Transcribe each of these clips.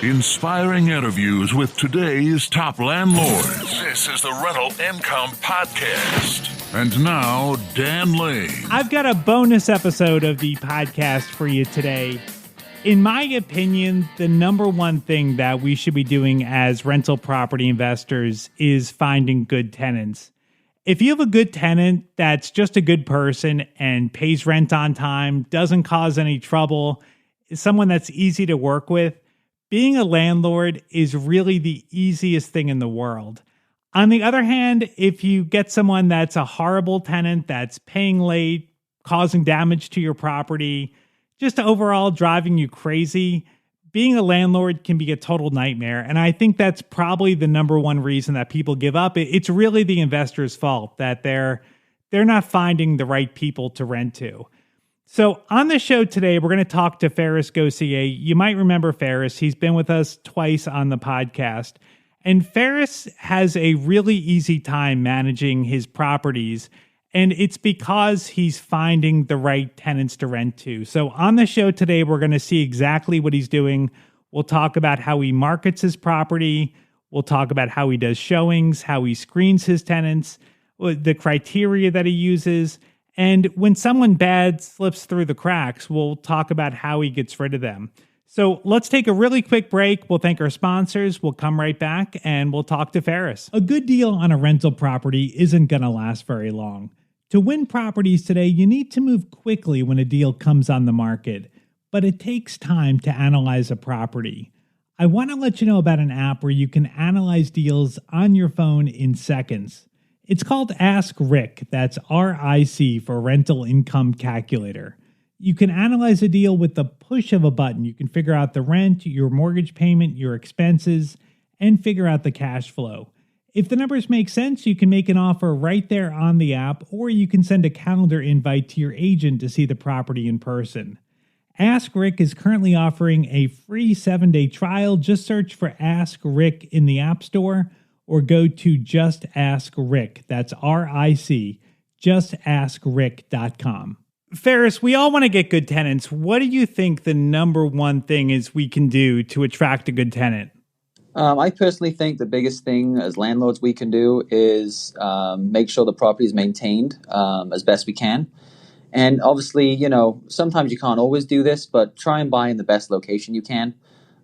Inspiring interviews with today's top landlords. This is the Rental Income Podcast. And now, Dan Lane. I've got a bonus episode of the podcast for you today. In my opinion, the number one thing that we should be doing as rental property investors is finding good tenants. If you have a good tenant that's just a good person and pays rent on time, doesn't cause any trouble, is someone that's easy to work with, being a landlord is really the easiest thing in the world. On the other hand, if you get someone that's a horrible tenant that's paying late, causing damage to your property, just overall driving you crazy, being a landlord can be a total nightmare. And I think that's probably the number one reason that people give up. It's really the investor's fault that they're not finding the right people to rent to. So on the show today, we're going to talk to Farris Gossier. You might remember Farris. He's been with us twice on the podcast. And Farris has a really easy time managing his properties. And it's because he's finding the right tenants to rent to. So on the show today, we're going to see exactly what he's doing. We'll talk about how he markets his property. We'll talk about how he does showings, how he screens his tenants, the criteria that he uses. And when someone bad slips through the cracks, we'll talk about how he gets rid of them. So let's take a really quick break. We'll thank our sponsors. We'll come right back and we'll talk to Farris. A good deal on a rental property isn't going to last very long. To win properties today, you need to move quickly when a deal comes on the market, but it takes time to analyze a property. I want to let you know about an app where you can analyze deals on your phone in seconds. It's called Ask Rick, that's RIC for Rental Income Calculator. You can analyze a deal with the push of a button. You can figure out the rent, your mortgage payment, your expenses, and figure out the cash flow. If the numbers make sense, you can make an offer right there on the app, or you can send a calendar invite to your agent to see the property in person. Ask Rick is currently offering a free 7-day trial. Just search for Ask Rick in the App Store, or go to Just Ask Rick. That's RIC, justaskrick.com. Farris, we all want to get good tenants. What do you think the number one thing is we can do to attract a good tenant? I personally think the biggest thing as landlords we can do is make sure the property is maintained as best we can. And obviously, sometimes you can't always do this, but try and buy in the best location you can.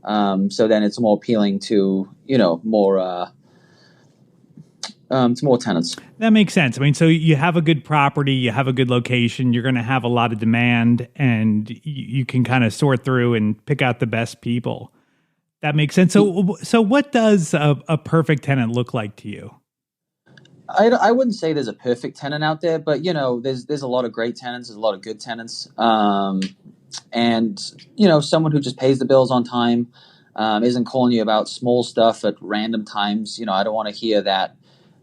So then it's more appealing to, to more tenants. That makes sense. I mean, so you have a good property, you have a good location, you're going to have a lot of demand, and you can kind of sort through and pick out the best people. That makes sense. So what does a perfect tenant look like to you? I wouldn't say there's a perfect tenant out there, but, there's a lot of great tenants, there's a lot of good tenants. And, someone who just pays the bills on time, isn't calling you about small stuff at random times. I don't want to hear that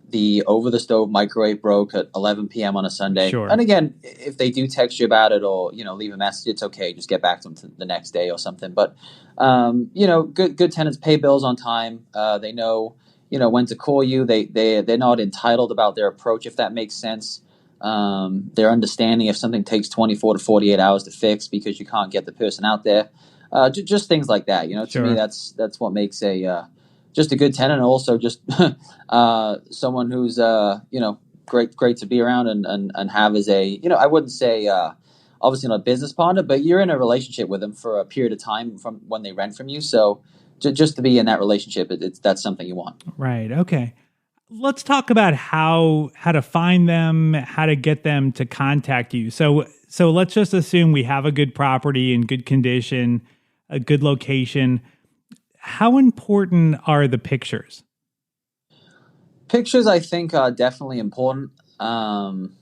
the over-the-stove microwave broke at 11 p.m. on a Sunday. Sure. And again, if they do text you about it or, leave a message, it's okay. Just get back to them the next day or something. But, good tenants pay bills on time. They know, when to call you. They're not entitled about their approach, if that makes sense. They're understanding if something takes 24 to 48 hours to fix because you can't get the person out there. Just things like that. Sure. To me, that's what makes just a good tenant, and also just someone who's great to be around and have as a I wouldn't say obviously not a business partner, but you're in a relationship with them for a period of time from when they rent from you. So just to be in that relationship, that's something you want. Right. Okay. Let's talk about how to find them, how to get them to contact you. So let's just assume we have a good property in good condition, a good location. How important are the pictures? Pictures, I think, are definitely important. When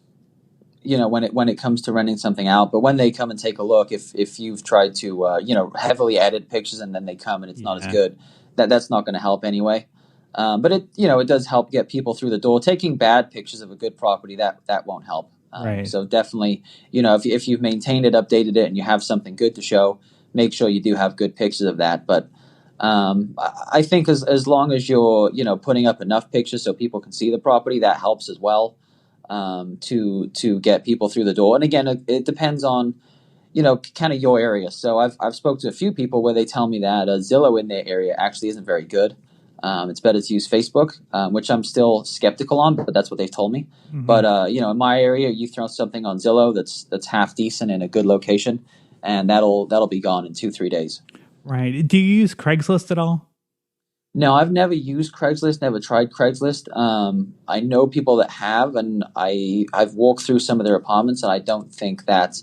it comes to renting something out, but when they come and take a look, if you've tried to heavily edit pictures and then they come and it's not as good, that's not going to help anyway. But it does help get people through the door. Taking bad pictures of a good property that won't help. Right. So definitely, if you've maintained it, updated it, and you have something good to show, make sure you do have good pictures of that. But I think as long as you're putting up enough pictures so people can see the property, that helps as well to get people through the door. And again, it depends on kind of your area. So I've spoke to a few people where they tell me that Zillow in their area actually isn't very good. It's better to use Facebook, which I'm still skeptical on, but that's what they've told me. Mm-hmm. But in my area, you throw something on Zillow that's half decent in a good location, and that'll be gone in 2-3 days. Right. Do you use Craigslist at all? No, I've never used Craigslist, never tried Craigslist. I know people that have, and I've walked through some of their apartments, and I don't think that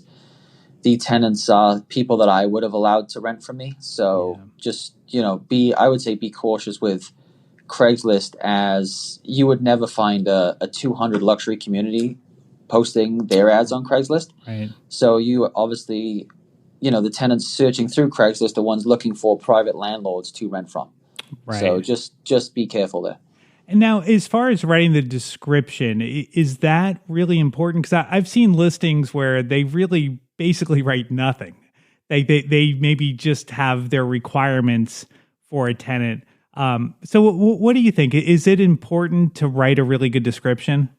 the tenants are people that I would have allowed to rent from me. So just, I would say be cautious with Craigslist, as you would never find a 200 luxury community posting their ads on Craigslist. Right. So you obviously, the tenants searching through Craigslist are ones looking for private landlords to rent from. Right. So just be careful there. And now, as far as writing the description, is that really important? Because I've seen listings where they really basically write nothing. They maybe just have their requirements for a tenant. So what do you think? Is it important to write a really good description?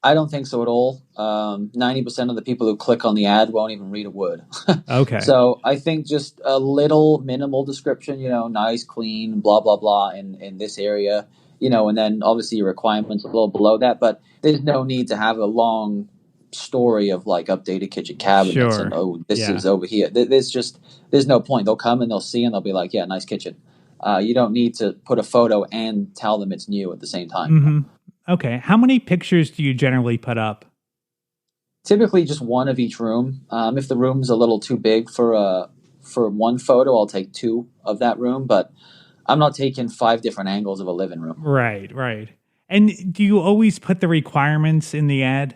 I don't think so at all. 90% of the people who click on the ad won't even read a word. Okay. So I think just a little minimal description, nice, clean, blah, blah, blah in this area, and then obviously your requirements a little below that. But there's no need to have a long story of like updated kitchen cabinets and this is over here. There's no point. They'll come and they'll see and they'll be like, yeah, nice kitchen. You don't need to put a photo and tell them it's new at the same time. Mm-hmm. Okay. How many pictures do you generally put up? Typically just one of each room. If the room's a little too big for one photo, I'll take 2 of that room, but I'm not taking 5 different angles of a living room. Right. And do you always put the requirements in the ad?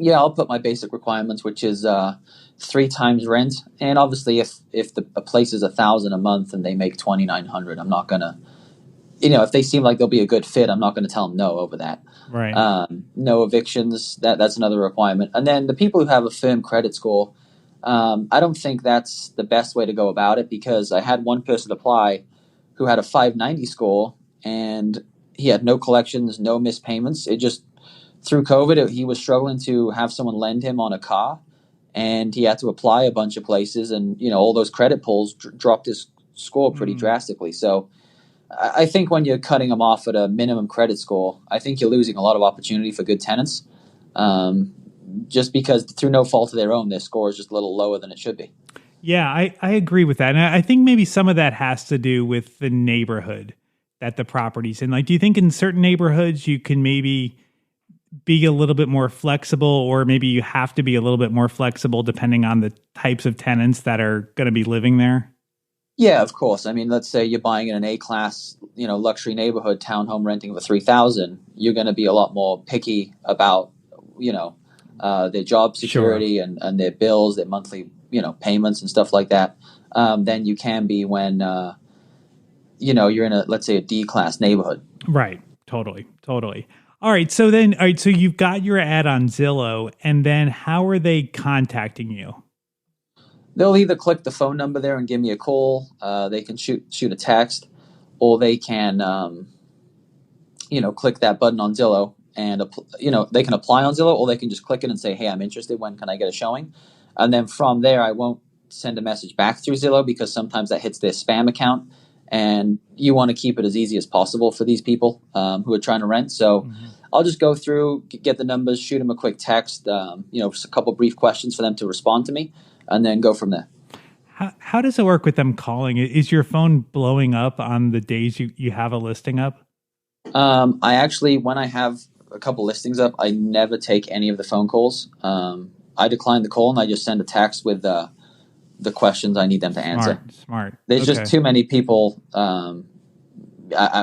Yeah, I'll put my basic requirements, which is 3 times rent. And obviously if a place is $1,000 a month and they make $2,900, I'm not going to, if they seem like they'll be a good fit, I'm not going to tell them no over that. Right. No evictions. That's another requirement. And then the people who have a firm credit score, I don't think that's the best way to go about it, because I had one person apply who had a 590 score and he had no collections, no missed payments. It just, through COVID, he was struggling to have someone lend him on a car, and he had to apply a bunch of places, and all those credit pulls dropped his score pretty drastically. So I think when you're cutting them off at a minimum credit score, I think you're losing a lot of opportunity for good tenants, just because through no fault of their own, their score is just a little lower than it should be. Yeah, I agree with that. And I think maybe some of that has to do with the neighborhood that the property's in. Like, do you think in certain neighborhoods you can maybe be a little bit more flexible, or maybe you have to be a little bit more flexible depending on the types of tenants that are going to be living there? Yeah, of course. I mean, let's say you're buying in an A-class, luxury neighborhood townhome renting for $3,000. You're going to be a lot more picky about, their job security and their bills, their monthly, payments and stuff like that, than you can be when, you're in let's say a D-class neighborhood. Right. Totally. All right. So you've got your ad on Zillow, and then how are they contacting you? They'll either click the phone number there and give me a call. They can shoot a text, or they can, click that button on Zillow and, they can apply on Zillow, or they can just click it and say, hey, I'm interested. When can I get a showing? And then from there, I won't send a message back through Zillow, because sometimes that hits their spam account, and you want to keep it as easy as possible for these people who are trying to rent. So I'll just go through, get the numbers, shoot them a quick text, just a couple brief questions for them to respond to me, and then go from there. How does it work with them calling? Is your phone blowing up on the days you have a listing up? I actually, when I have a couple listings up, I never take any of the phone calls. I decline the call and I just send a text with the questions I need them to answer. Smart. There's just too many people. I'm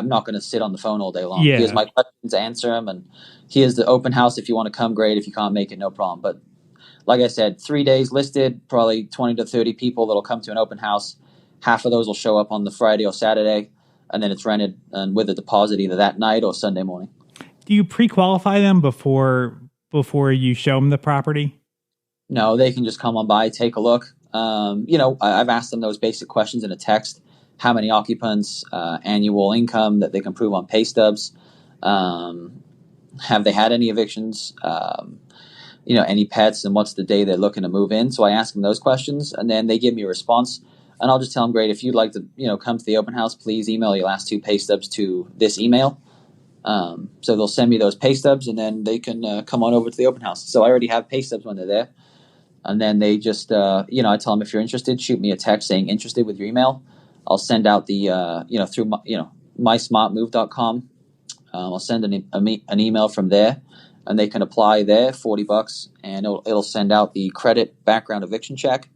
not going to sit on the phone all day long. Yeah. Here's my questions, answer them, and here's the open house. If you want to come, great. If you can't make it, no problem. But like I said, 3 days listed, probably 20 to 30 people that'll come to an open house. Half of those will show up on the Friday or Saturday, and then it's rented and with a deposit either that night or Sunday morning. Do you pre-qualify them before you show them the property? No, they can just come on by, take a look. I've asked them those basic questions in a text. How many occupants, annual income that they can prove on pay stubs, have they had any evictions, any pets and what's the day they're looking to move in. So I ask them those questions, and then they give me a response. And I'll just tell them, great, if you'd like to, come to the open house, please email your last 2 pay stubs to this email. So they'll send me those pay stubs, and then they can come on over to the open house. So I already have pay stubs when they're there. And then they just, I tell them, if you're interested, shoot me a text saying interested with your email. I'll send out the, through, mysmartmove.com. I'll send an email from there, and they can apply there, $40, and it'll send out the credit background eviction check.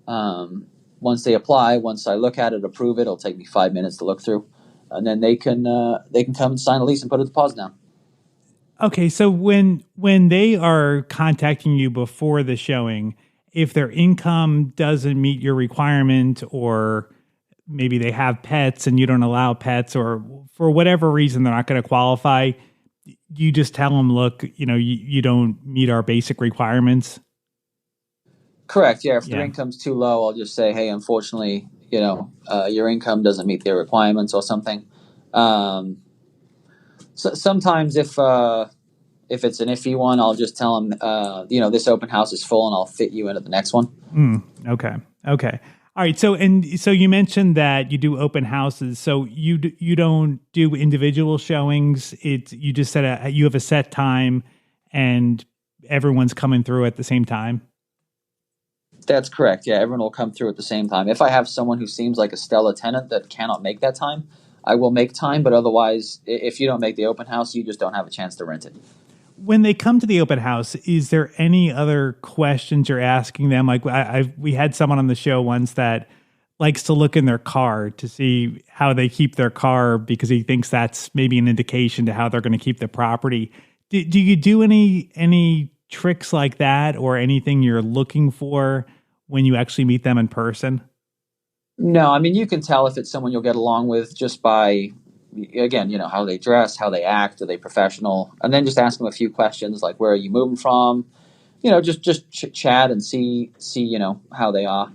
Once they apply, once I look at it, approve it, it'll take me 5 minutes to look through, and then they can come and sign a lease and put a deposit down. Okay, so when they are contacting you before the showing, if their income doesn't meet your requirement, or maybe they have pets and you don't allow pets, or for whatever reason they're not going to qualify, you just tell them, look, you don't meet our basic requirements? Correct. Yeah. If their income's too low, I'll just say, hey, unfortunately, your income doesn't meet their requirements or something. So sometimes if it's an iffy one, I'll just tell them, this open house is full and I'll fit you in at the next one. Okay. All right. So you mentioned that you do open houses. So you don't do individual showings. You just said you have a set time and everyone's coming through at the same time. That's correct. Yeah, everyone will come through at the same time. If I have someone who seems like a stellar tenant that cannot make that time, I will make time. But otherwise, if you don't make the open house, you just don't have a chance to rent it. When they come to the open house, is there any other questions you're asking them? Like we had someone on the show once that likes to look in their car to see how they keep their car because he thinks that's maybe an indication to how they're going to keep the property. Do you do any tricks like that, or anything you're looking for when you actually meet them in person? No, I mean, you can tell if it's someone you'll get along with just by, again, how they dress, how they act, are they professional, and then just ask them a few questions like, where are you moving from? Just chat and see how they are.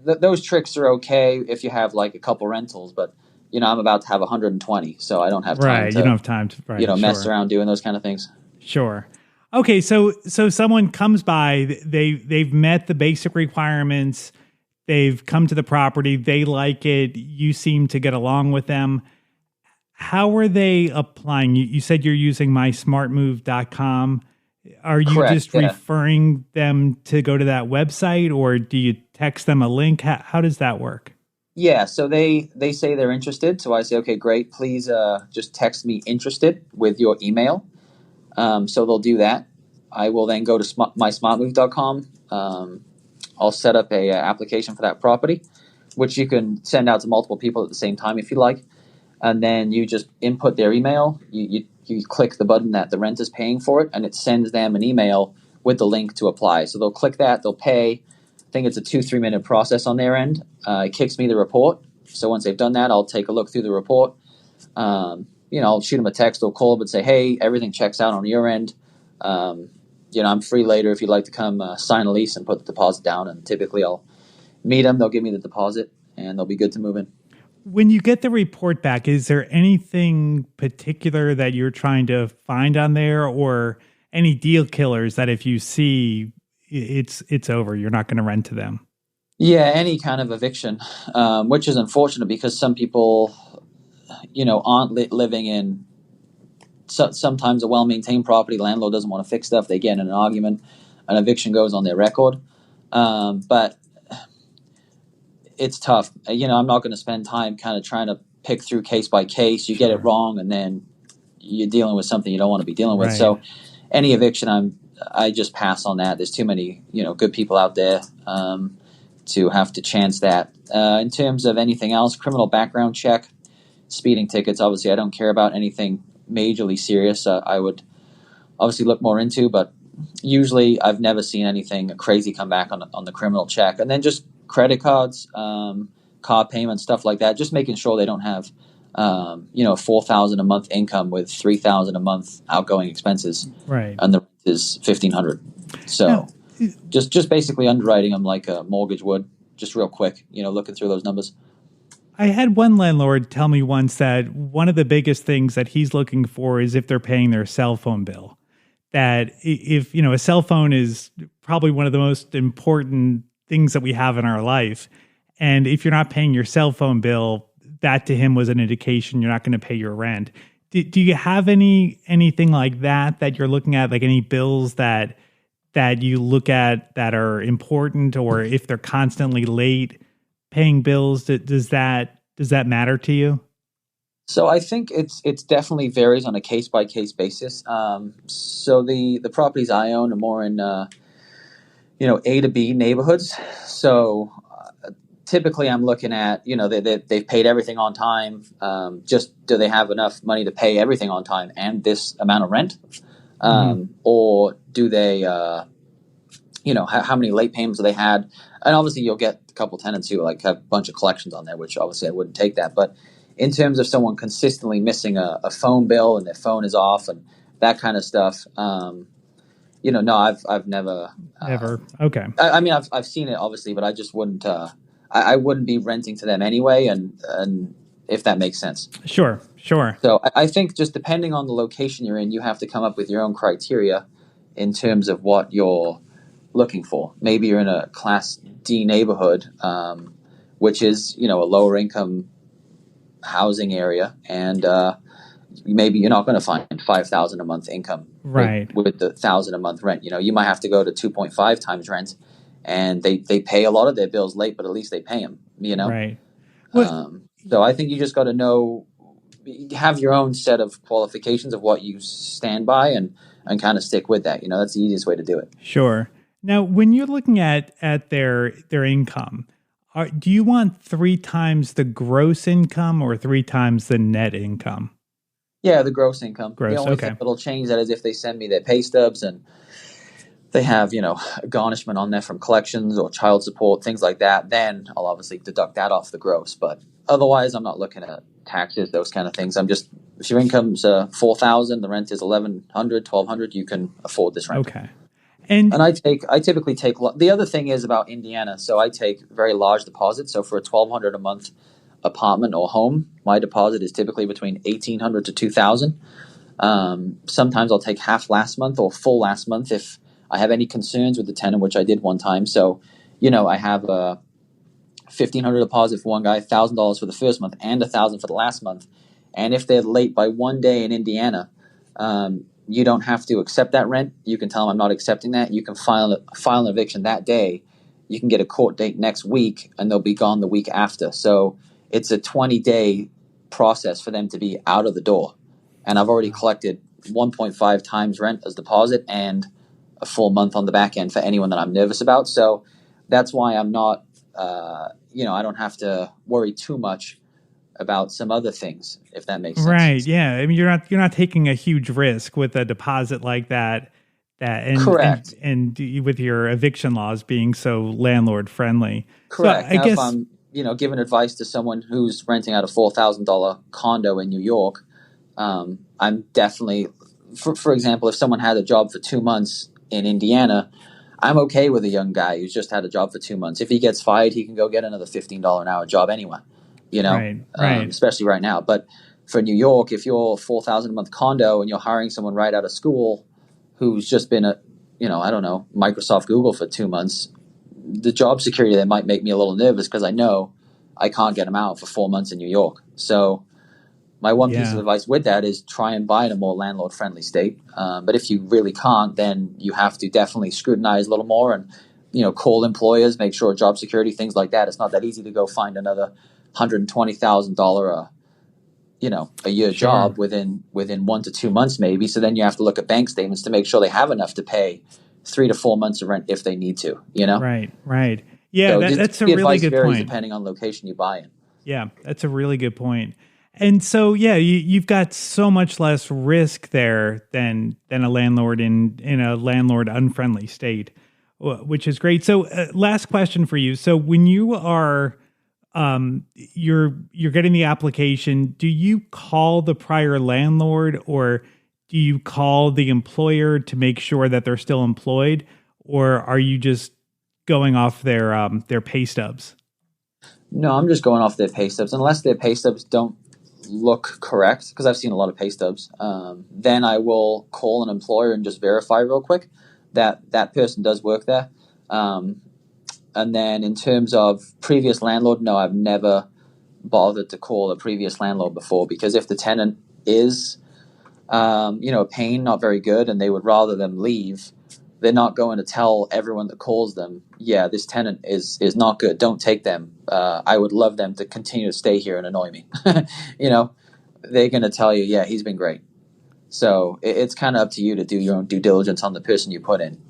Those tricks are okay if you have like a couple rentals, but I'm about to have 120, so I don't have time. Right, you don't have time to mess around doing those kind of things. Sure. Okay, so someone comes by, they've met the basic requirements, they've come to the property, they like it, you seem to get along with them. How are they applying? You said you're using mysmartmove.com. Are you Correct, referring them to go to that website, or do you text them a link? How does that work? Yeah, so they say they're interested, so I say, okay, great, please just text me interested with your email. So they'll do that. I will then go to mysmartmove.com. I'll set up a application for that property, which you can send out to multiple people at the same time if you like. And then you just input their email. You click the button that the rent is paying for it, and it sends them an email with the link to apply. So they'll click that, they'll pay. I think it's a 2-3 minute process on their end. It kicks me the report. So once they've done that, I'll take a look through the report. I'll shoot them a text or call, but say, hey, everything checks out on your end. I'm free later if you'd like to come sign a lease and put the deposit down. And typically I'll meet them, they'll give me the deposit, and they'll be good to move in. When you get the report back, is there anything particular that you're trying to find on there, or any deal killers that if you see, it's over, you're not going to rent to them? Yeah, any kind of eviction, which is unfortunate because some people aren't living in sometimes a well-maintained property. Landlord doesn't want to fix stuff. They get in an argument. An eviction goes on their record. But it's tough. I'm not going to spend time kind of trying to pick through case by case. You get it wrong, and then you're dealing with something you don't want to be dealing with. Right. So any eviction, I just pass on that. There's too many good people out there to have to chance that. In terms of anything else, criminal background check, speeding tickets, obviously I don't care about anything majorly serious. I would obviously look more into, but usually I've never seen anything crazy come back on the criminal check. And then just credit cards, car payments, stuff like that, just making sure they don't have $4,000 a month income with $3,000 a month outgoing expenses. Right. And the rent is $1,500. So just basically underwriting them like a mortgage would, just real quick, looking through those numbers. I had one landlord tell me once that one of the biggest things that he's looking for is if they're paying their cell phone bill. that if, a cell phone is probably one of the most important things that we have in our life. And if you're not paying your cell phone bill, that to him was an indication you're not going to pay your rent. Do you have anything like that you're looking at, like any bills that you look at that are important, or if they're constantly late paying bills, does that matter to you? So I think it's definitely varies on a case by case basis. So the properties I own are more in A to B neighborhoods. So typically I'm looking at they've paid everything on time. Just do they have enough money to pay everything on time and this amount of rent, or do they how many late payments have they had? And obviously you'll get a couple tenants who like have a bunch of collections on there, which obviously I wouldn't take that, but in terms of someone consistently missing a phone bill and their phone is off and that kind of stuff, no, I've never. Ever. Okay. I mean, I've seen it obviously, but I just wouldn't. I wouldn't be renting to them anyway, and if that makes sense. Sure. So I think just depending on the location you're in, you have to come up with your own criteria in terms of what you're looking for. Maybe you're in a Class D neighborhood, which is a lower income housing area, and maybe you're not going to find $5,000 a month income right with the $1,000 a month rent. You might have to go to 2.5 times rent, and they pay a lot of their bills late, but at least they pay them. Right. So I think you just got to have your own set of qualifications of what you stand by, and kind of stick with that. That's the easiest way to do it. Sure. Now, when you're looking at their income, do you want 3 times the gross income or 3 times the net income? Yeah, the gross income. Gross, the only thing that'll change that is if they send me their pay stubs and they have, a garnishment on there from collections or child support, things like that, then I'll obviously deduct that off the gross. But otherwise, I'm not looking at taxes, those kind of things. I'm just, if your income's $4,000, the rent is $1,100, $1,200, you can afford this rent. Okay. And I typically take, the other thing is about Indiana, so I take very large deposits. So for a $1,200 a month apartment or home, my deposit is typically between $1,800 to $2,000. Sometimes I'll take half last month or full last month if I have any concerns with the tenant, which I did one time. So, I have a $1,500 deposit for one guy, $1,000 for the first month, and $1,000 for the last month. And if they're late by one day in Indiana, you don't have to accept that rent. You can tell them I'm not accepting that. You can file an eviction that day. You can get a court date next week, and they'll be gone the week after. So it's a 20-day process for them to be out of the door. And I've already collected 1.5 times rent as deposit and a full month on the back end for anyone that I'm nervous about. So that's why I'm not, I don't have to worry too much about some other things, if that makes sense. Right. Yeah. I mean, you're not taking a huge risk with a deposit like that. Correct. And with your eviction laws being so landlord friendly. Correct. So I guess if I'm, giving advice to someone who's renting out a $4,000 condo in New York, I'm definitely, for example, if someone had a job for 2 months in Indiana, I'm okay with a young guy who's just had a job for 2 months. If he gets fired, he can go get another $15 an hour job anyway. Right. Especially right now. But for New York, if you're $4,000 a month condo and you're hiring someone right out of school who's just been at, Microsoft, Google for 2 months, the job security there might make me a little nervous because I know I can't get them out for 4 months in New York. So my one piece of advice with that is try and buy in a more landlord-friendly state. But if you really can't, then you have to definitely scrutinize a little more and, call employers, make sure job security, things like that. It's not that easy to go find another $120,000 a year job within 1 to 2 months maybe. So then you have to look at bank statements to make sure they have enough to pay 3 to 4 months of rent if they need to. Right. Yeah, so that's a really good point. Depending on location you buy in. Yeah, that's a really good point. And so, you've got so much less risk there than a landlord in a landlord unfriendly state, which is great. So, last question for you. So, when you are you're getting the application, do you call the prior landlord or do you call the employer to make sure that they're still employed, or are you just going off their pay stubs? No, I'm just going off their pay stubs. Unless their pay stubs don't look correct, because I've seen a lot of pay stubs, then I will call an employer and just verify real quick that that person does work there. And then in terms of previous landlord, no, I've never bothered to call a previous landlord before, because if the tenant is, a pain, not very good, and they would rather them leave, they're not going to tell everyone that calls them, yeah, this tenant is not good, don't take them. I would love them to continue to stay here and annoy me. They're going to tell you, yeah, he's been great. So it's kind of up to you to do your own due diligence on the person you put in,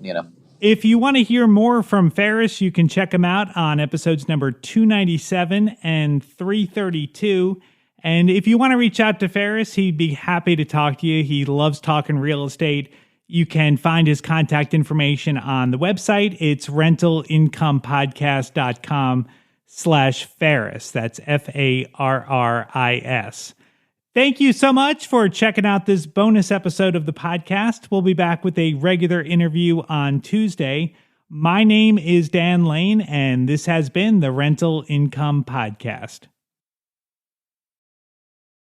If you want to hear more from Farris, you can check him out on episodes number 297 and 332. And if you want to reach out to Farris, he'd be happy to talk to you. He loves talking real estate. You can find his contact information on the website. It's rentalincomepodcast.com/Farris. That's Farris. Thank you so much for checking out this bonus episode of the podcast. We'll be back with a regular interview on Tuesday. My name is Dan Lane, and this has been the Rental Income Podcast.